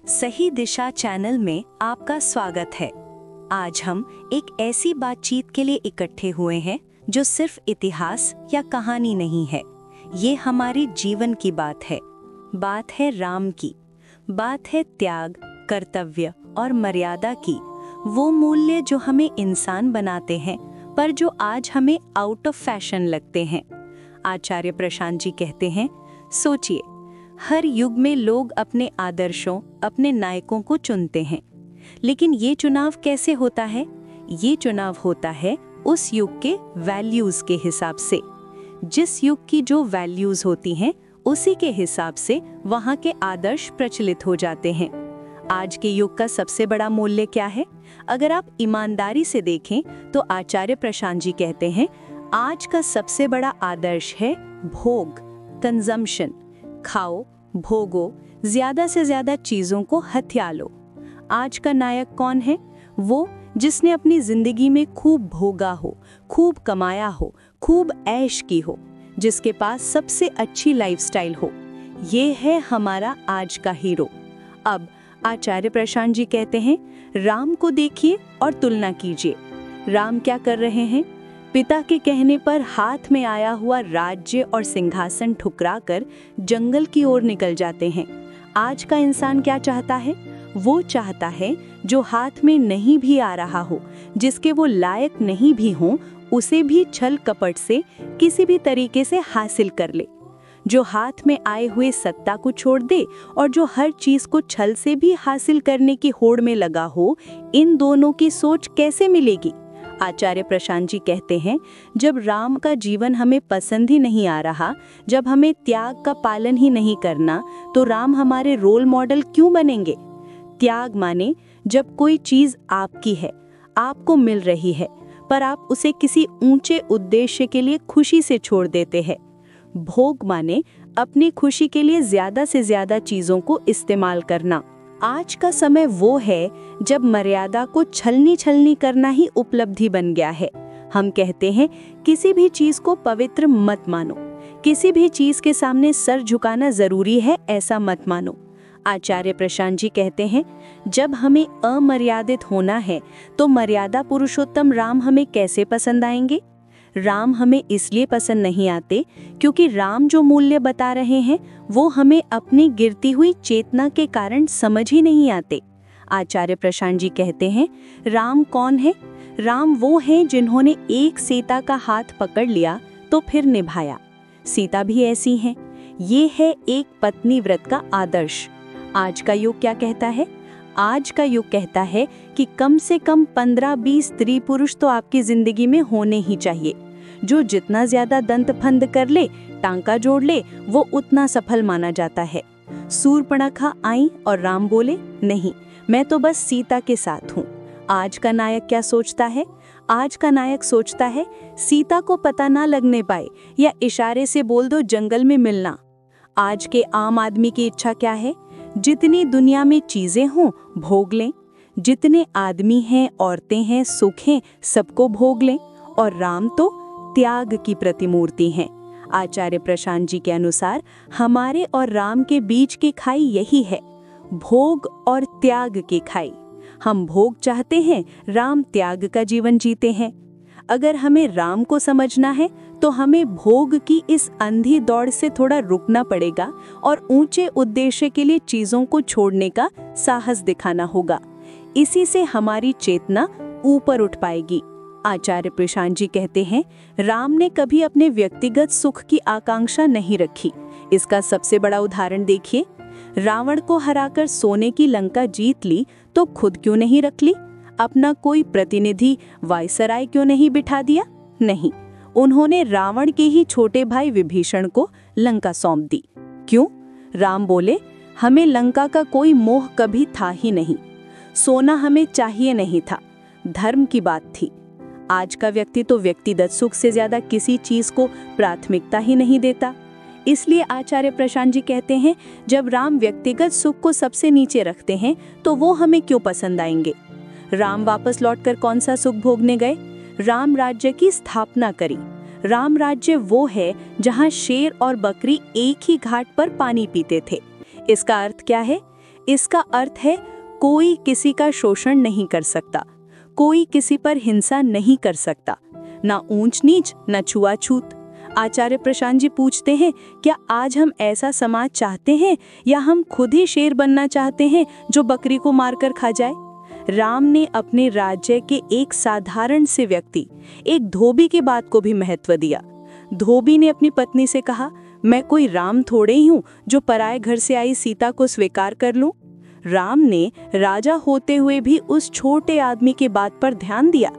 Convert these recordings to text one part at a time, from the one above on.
सही दिशा चैनल में आपका स्वागत है। आज हम एक ऐसी बातचीत के लिए इकट्ठे हुए हैं जो सिर्फ इतिहास या कहानी नहीं है। ये हमारे जीवन की बात है। बात है राम की। बात है त्याग, कर्तव्य और मर्यादा की। वो मूल्य जो हमें इंसान बनाते हैं पर जो आज हमें आउट ऑफ फैशन लगते हैं। आचार्य प्रशांत जी कहते हैं, सोचिए, हर युग में लोग अपने आदर्शों, अपने नायकों को चुनते हैं, लेकिन ये चुनाव कैसे होता है? ये चुनाव होता है उस युग के वैल्यूज के हिसाब से। जिस युग की जो वैल्यूज होती हैं, उसी के हिसाब से वहाँ के आदर्श प्रचलित हो जाते हैं। आज के युग का सबसे बड़ा मूल्य क्या है? अगर आप ईमानदारी से देखें तो आचार्य प्रशांत जी कहते हैं, आज का सबसे बड़ा आदर्श है भोग, कंजम्पशन। खाओ, भोगो, ज्यादा से ज्यादा चीजों को हथिया लो। आज का नायक कौन है? वो जिसने अपनी जिंदगी में खूब भोगा हो, खूब कमाया हो, खूब ऐश की हो, जिसके पास सबसे अच्छी लाइफस्टाइल हो। ये है हमारा आज का हीरो। अब आचार्य प्रशांत जी कहते हैं, राम को देखिए और तुलना कीजिए। राम क्या कर रहे हैं? पिता के कहने पर हाथ में आया हुआ राज्य और सिंहासन ठुकराकर जंगल की ओर निकल जाते हैं। आज का इंसान क्या चाहता है? वो चाहता है जो हाथ में नहीं भी आ रहा हो, जिसके वो लायक नहीं भी हों, उसे भी छल कपट से किसी भी तरीके से हासिल कर ले। जो हाथ में आए हुए सत्ता को छोड़ दे और जो हर चीज को छल से भी हासिल करने की होड़ में लगा हो। इन दोनों की सोच कैसे मिलेगी? आचार्य प्रशांत जी कहते हैं, जब राम का जीवन हमें पसंद ही नहीं आ रहा, जब हमें त्याग का पालन ही नहीं करना, तो राम हमारे रोल मॉडल क्यों बनेंगे? त्याग माने जब कोई चीज आपकी है, आपको मिल रही है, पर आप उसे किसी ऊंचे उद्देश्य के लिए खुशी से छोड़ देते हैं। भोग माने अपनी खुशी के लिए ज्यादा से ज्यादा चीजों को इस्तेमाल करना। आज का समय वो है जब मर्यादा को छलनी करना ही उपलब्धि बन गया है। हम कहते हैं, किसी भी चीज को पवित्र मत मानो, किसी भी चीज के सामने सर झुकाना जरूरी है ऐसा मत मानो। आचार्य प्रशांत जी कहते हैं, जब हमें अमर्यादित होना है तो मर्यादा पुरुषोत्तम राम हमें कैसे पसंद आएंगे? राम हमें इसलिए पसंद नहीं आते क्योंकि राम जो मूल्य बता रहे हैं वो हमें अपनी गिरती हुई चेतना के कारण समझ ही नहीं आते। आचार्य प्रशांत जी कहते हैं, राम कौन है? राम वो हैं जिन्होंने एक सीता का हाथ पकड़ लिया तो फिर निभाया। सीता भी ऐसी हैं। ये है एक पत्नी व्रत का आदर्श। आज का युग क्या कहता है? आज का युग कहता है कि कम से कम 15-20 स्त्री पुरुष तो आपकी जिंदगी में होने ही चाहिए। जो जितना ज्यादा दंत फंद कर ले, टांका जोड़ ले, वो उतना सफल माना जाता है। शूर्पणखा आई और राम बोले, नहीं, मैं तो बस सीता के साथ हूँ। आज का नायक क्या सोचता है? आज का नायक सोचता है, सीता को पता ना लगने पाए या इशारे से बोल दो जंगल में मिलना। आज के आम आदमी की इच्छा क्या है? जितनी दुनिया में चीजें हों, भोग लें। जितने आदमी हैं, औरतें हैं, सुख हैं, सबको भोग लें। और राम तो त्याग की प्रतिमूर्ति हैं। आचार्य प्रशांत जी के अनुसार हमारे और राम के बीच की खाई यही है, भोग और त्याग की खाई। हम भोग चाहते हैं, राम त्याग का जीवन जीते हैं। अगर हमें राम को समझना है तो हमें भोग की इस अंधी दौड़ से थोड़ा रुकना पड़ेगा और ऊंचे उद्देश्य के लिए चीजों को छोड़ने का साहस दिखाना होगा। इसी से हमारी चेतना ऊपर उठ पाएगी। आचार्य प्रशांत जी कहते हैं, राम ने कभी अपने व्यक्तिगत सुख की आकांक्षा नहीं रखी। इसका सबसे बड़ा उदाहरण देखिए। रावण को हराकर सोने की लंका जीत ली तो खुद क्यों नहीं रख ली? अपना कोई प्रतिनिधि वायसराय क्यों नहीं बिठा दिया? नहीं, उन्होंने रावण के ही छोटे भाई विभीषण को लंका सौंप दी। क्यों? राम बोले, हमें लंका का कोई मोह कभी था ही नहीं। सोना हमें चाहिए नहीं था, धर्म की बात थी। आज का व्यक्ति तो व्यक्तिगत सुख से ज्यादा किसी चीज को प्राथमिकता ही नहीं देता। इसलिए आचार्य प्रशांत जी कहते हैं, जब राम व्यक्तिगत सुख को सबसे नीचे रखते हैं तो वो हमें क्यों पसंद आएंगे? राम वापस लौटकर कौन सा सुख भोगने गए? राम राज्य की स्थापना करी। राम राज्य वो है जहां शेर और बकरी एक ही घाट पर पानी पीते थे। इसका अर्थ क्या है? इसका अर्थ है कोई किसी का शोषण नहीं कर सकता, कोई किसी पर हिंसा नहीं कर सकता, ना ऊंच नीच ना छुआछूत। आचार्य प्रशांत जी पूछते हैं, क्या आज हम ऐसा समाज चाहते हैं या हम खुद ही शेर बनना चाहते हैं जो बकरी को मारकर खा जाए? राम ने अपने राज्य के एक साधारण से व्यक्ति, एक धोबी की बात को भी महत्व दिया। धोबी ने अपनी पत्नी से कहा, मैं कोई राम थोड़े ही हूँ जो पराये घर से आई सीता को स्वीकार कर लूं। राम ने राजा होते हुए भी उस छोटे आदमी की बात पर ध्यान दिया।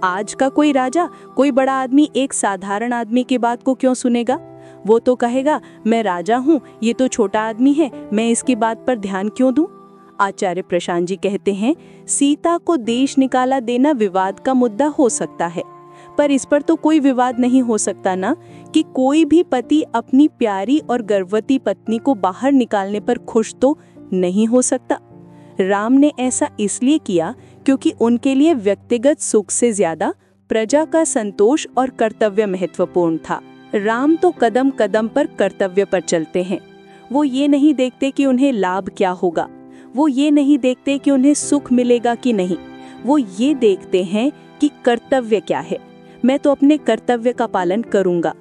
आज का कोई राजा, कोई बड़ा आदमी एक साधारण आदमी की बात को क्यों सुनेगा? वो तो कहेगा, मैं राजा हूँ, ये तो छोटा आदमी है, मैं इसकी बात पर ध्यान क्यों दूं? आचार्य प्रशांत जी कहते हैं, सीता को देश निकाला देना विवाद का मुद्दा हो सकता है, पर इस पर तो कोई विवाद नहीं हो सकता ना कि कोई भी पति अपनी प्यारी और गर्भवती पत्नी को बाहर निकालने पर खुश तो नहीं हो सकता। राम ने ऐसा इसलिए किया क्योंकि उनके लिए व्यक्तिगत सुख से ज्यादा प्रजा का संतोष और कर्तव्य महत्वपूर्ण था। राम तो कदम कदम पर कर्तव्य पर चलते हैं। वो ये नहीं देखते कि उन्हें लाभ क्या होगा, वो ये नहीं देखते कि उन्हें सुख मिलेगा कि नहीं, वो ये देखते हैं कि कर्तव्य क्या है। मैं तो अपने कर्तव्य का पालन करूंगा।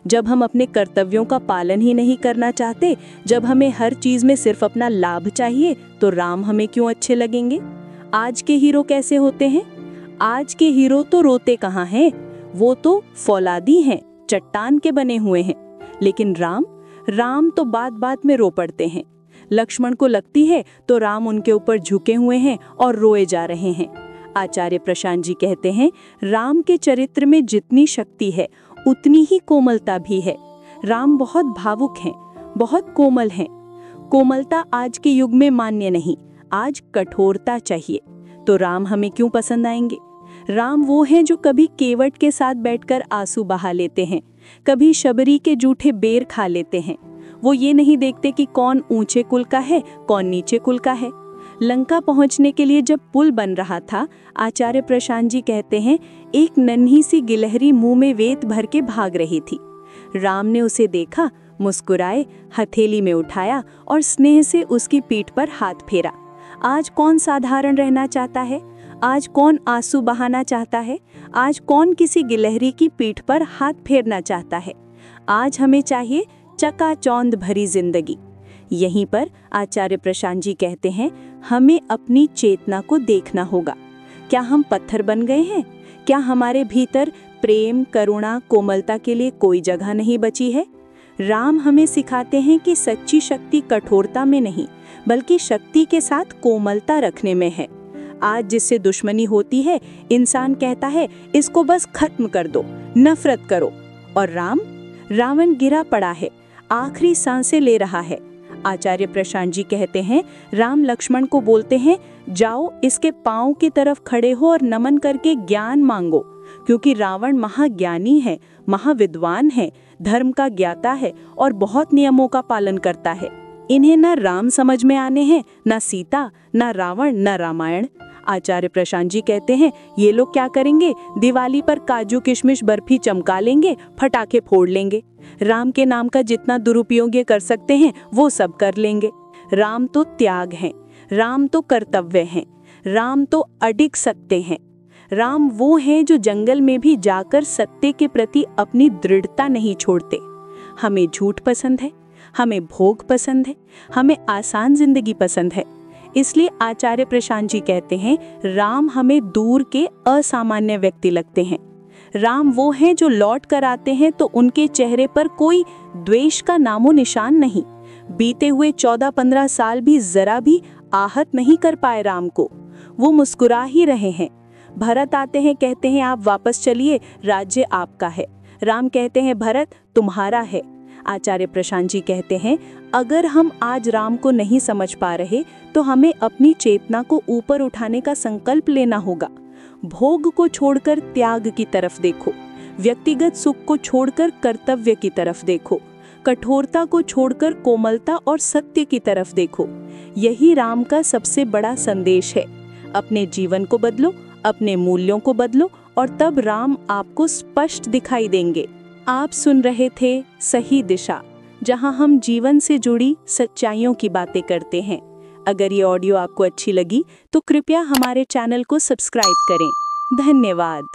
जब हम अपने कर्तव्यों का पालन ही नहीं करना चाहते, जब हमें हर चीज में सिर्फ अपना लाभ चाहिए, तो राम हमें क्यों अच्छे लगेंगे? आज के हीरो कैसे होते हैं? आज के हीरो तो रोते कहाँ हैं? वो तो फौलादी हैं, चट्टान के बने हुए हैं। लेकिन राम तो बात बात में रो पड़ते हैं। लक्ष्मण को लगती है तो राम उनके ऊपर झुके हुए हैं और रोए जा रहे हैं। आचार्य प्रशांत जी कहते हैं, राम के चरित्र में जितनी शक्ति है उतनी ही कोमलता भी है। राम बहुत भावुक हैं, बहुत कोमल हैं। कोमलता आज के युग में मान्य नहीं, आज कठोरता चाहिए। तो राम हमें क्यों पसंद आएंगे? राम वो हैं जो कभी केवट के साथ बैठकर आंसू बहा लेते हैं, कभी शबरी के जूठे बेर खा लेते हैं। वो ये नहीं देखते कि कौन ऊंचे कुल का है, कौन नीचे कुल का है। लंका पहुंचने के लिए जब पुल बन रहा था, आचार्य प्रशांत जी कहते हैं, एक नन्ही सी गिलहरी मुंह में वेत भर के भाग रही थी। राम ने उसे देखा, मुस्कुराए, हथेली में उठाया और स्नेह से उसकी पीठ पर हाथ फेरा। आज कौन साधारण रहना चाहता है? आज कौन आंसू बहाना चाहता है? आज कौन किसी गिलहरी की पीठ पर हाथ फेरना चाहता है? आज हमें चाहिए चकाचौंध भरी जिंदगी। यहीं पर आचार्य प्रशांत जी कहते हैं, हमें अपनी चेतना को देखना होगा। क्या हम पत्थर बन गए हैं? क्या हमारे भीतर प्रेम, करुणा, कोमलता के लिए कोई जगह नहीं बची है? राम हमें सिखाते हैं कि सच्ची शक्ति कठोरता में नहीं, बल्कि शक्ति के साथ कोमलता रखने में है। आज जिससे दुश्मनी होती है, इंसान कहता है, इसको बस खत्म कर दो, नफरत करो। और रावण गिरा पड़ा है, आखिरी सांसें ले रहा है। आचार्य प्रशांत जी कहते हैं, राम लक्ष्मण को बोलते हैं, जाओ इसके पांव की तरफ खड़े हो और नमन करके ज्ञान मांगो, क्योंकि रावण महाज्ञानी है, महाविद्वान है, धर्म का ज्ञाता है और बहुत नियमों का पालन करता है। इन्हें न राम समझ में आने हैं, न सीता, न रावण, न रामायण। आचार्य प्रशांत जी कहते हैं, ये लोग क्या करेंगे? दिवाली पर काजू किशमिश बर्फी चमका लेंगे, पटाखे फोड़ लेंगे। राम के नाम का जितना दुरुपयोग कर सकते हैं वो सब कर लेंगे। राम तो त्याग हैं, राम तो कर्तव्य हैं, राम तो अडिग सत्य हैं। राम वो हैं जो जंगल में भी जाकर सत्य के प्रति अपनी दृढ़ता नहीं छोड़ते। हमें झूठ पसंद है, हमें भोग पसंद है, हमें आसान जिंदगी पसंद है। इसलिए आचार्य प्रशांत जी कहते हैं, राम हमें दूर के असामान्य व्यक्ति लगते हैं। राम वो हैं जो लौट कर आते हैं तो उनके चेहरे पर कोई द्वेष का नामो निशान नहीं। बीते हुए 14-15 साल भी जरा भी आहत नहीं कर पाए राम को, वो मुस्कुरा ही रहे हैं। भरत आते हैं, कहते हैं आप वापस चलिए, राज्य आपका है। राम कहते हैं, भरत तुम्हारा है। आचार्य प्रशांत जी कहते हैं, अगर हम आज राम को नहीं समझ पा रहे तो हमें अपनी चेतना को ऊपर उठाने का संकल्प लेना होगा। भोग को छोड़कर त्याग की तरफ देखो, व्यक्तिगत सुख को छोड़कर कर्तव्य की तरफ देखो, कठोरता को छोड़कर कोमलता और सत्य की तरफ देखो। यही राम का सबसे बड़ा संदेश है। अपने जीवन को बदलो, अपने मूल्यों को बदलो और तब राम आपको स्पष्ट दिखाई देंगे। आप सुन रहे थे सही दिशा, जहां हम जीवन से जुड़ी सच्चाइयों की बातें करते हैं। अगर ये ऑडियो आपको अच्छी लगी तो कृपया हमारे चैनल को सब्सक्राइब करें। धन्यवाद।